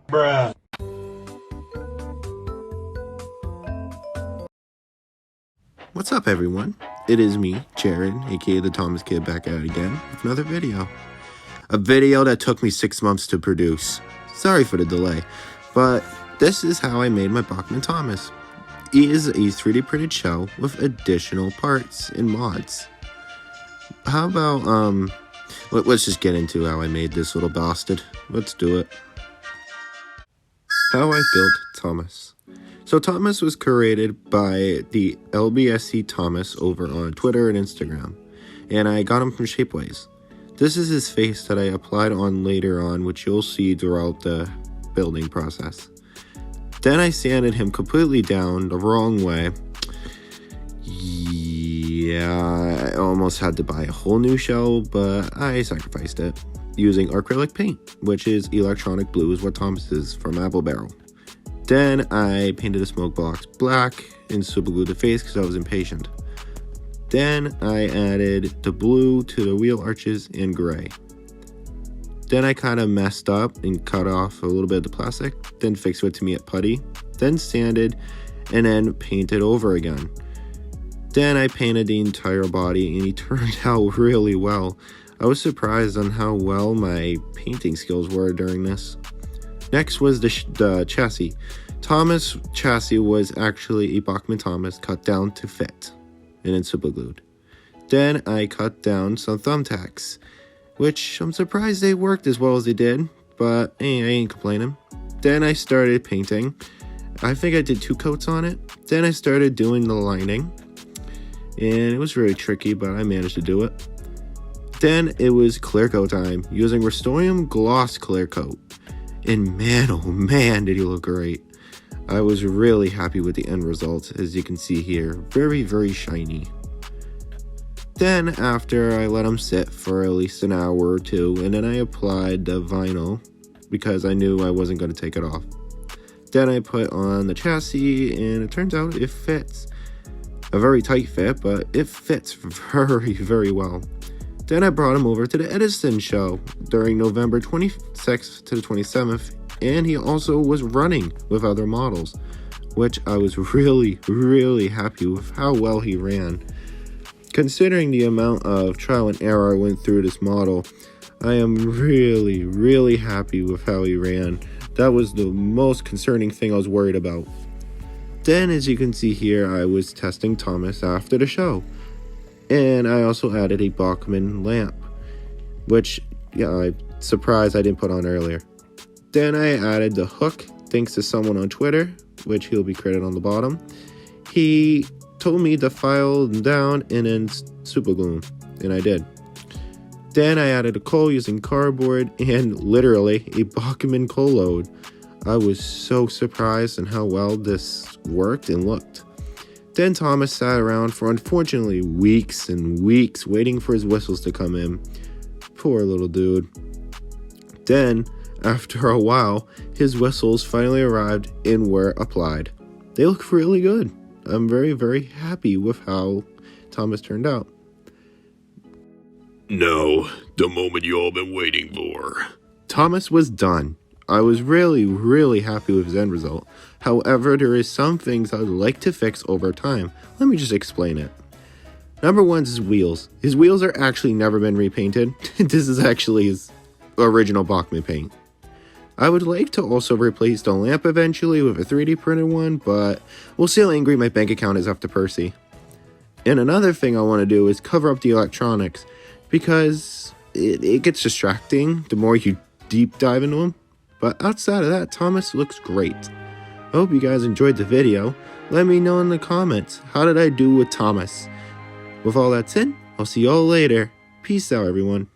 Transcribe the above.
Bruh. What's up, everyone? It is me, Jared, aka the Thomas Kid, back at it again with another video. A video that took me 6 months to produce. Sorry for the delay, but this is how I made my Bachmann Thomas. It is a 3D printed shell with additional parts and mods. How about, let's just get into how I made this little bastard. Let's do it. How I built Thomas. So Thomas was created by the LBSC Thomas over on Twitter and Instagram, and I got him from Shapeways. This is his face that I applied on later on, which you'll see throughout the building process. Then I sanded him completely down the wrong way. Yeah, I almost had to buy a whole new shell, but I sacrificed it using acrylic paint, which is electronic blue, is what Thomas is from Apple Barrel. Then I painted a smoke box black and super glued the face because I was impatient. Then I added the blue to the wheel arches and gray. Then I kind of messed up and cut off a little bit of the plastic, then fixed it to me at putty, then sanded, and then painted over again. Then I painted the entire body and he turned out really well. I was surprised on how well my painting skills were during this. Next was the chassis. Thomas chassis was actually a Bachmann Thomas cut down to fit and then super glued. Then I cut down some thumbtacks, which I'm surprised they worked as well as they did, but hey, I ain't complaining. Then I started painting. I think I did 2 coats on it. Then I started doing the lining, and it was really tricky, but I managed to do it. Then it was clear coat time using Rust-Oleum Gloss Clear Coat. And man, oh man, did he look great. I was really happy with the end result, as you can see here. Very, very shiny. Then after I let him sit for at least an hour or 2, and then I applied the vinyl because I knew I wasn't going to take it off. Then I put on the chassis, and it turns out it fits. A very tight fit, but it fits very, very well. Then I brought him over to the Edison show during November 26th to the 27th, and he also was running with other models, which I was really, really happy with how well he ran. Considering the amount of trial and error I went through this model, I am really, really happy with how he ran. That was the most concerning thing I was worried about. Then, as you can see here, I was testing Thomas after the show. And I also added a Bachmann lamp, which, yeah, I'm surprised I didn't put on earlier. Then I added the hook, thanks to someone on Twitter, which he'll be credited on the bottom. He told me to file them down and then super glue them, and I did. Then I added a coal using cardboard and literally a Bachmann coal load. I was so surprised on how well this worked and looked. Then Thomas sat around for unfortunately weeks and weeks waiting for his whistles to come in. Poor little dude. Then, after a while, his whistles finally arrived and were applied. They look really good. I'm very, very happy with how Thomas turned out. Now, the moment you all been waiting for. Thomas was done. I was really, really happy with his end result. However, there is some things I would like to fix over time. Let me just explain it. Number 1 is his wheels. His wheels are actually never been repainted. This is actually his original Bachmann paint. I would like to also replace the lamp eventually with a 3D printed one, but we'll see how angry my bank account is after Percy. And another thing I want to do is cover up the electronics, because it gets distracting the more you deep dive into them. But outside of that, Thomas looks great. I hope you guys enjoyed the video. Let me know in the comments, how did I do with Thomas? With all that said, I'll see y'all later. Peace out, everyone.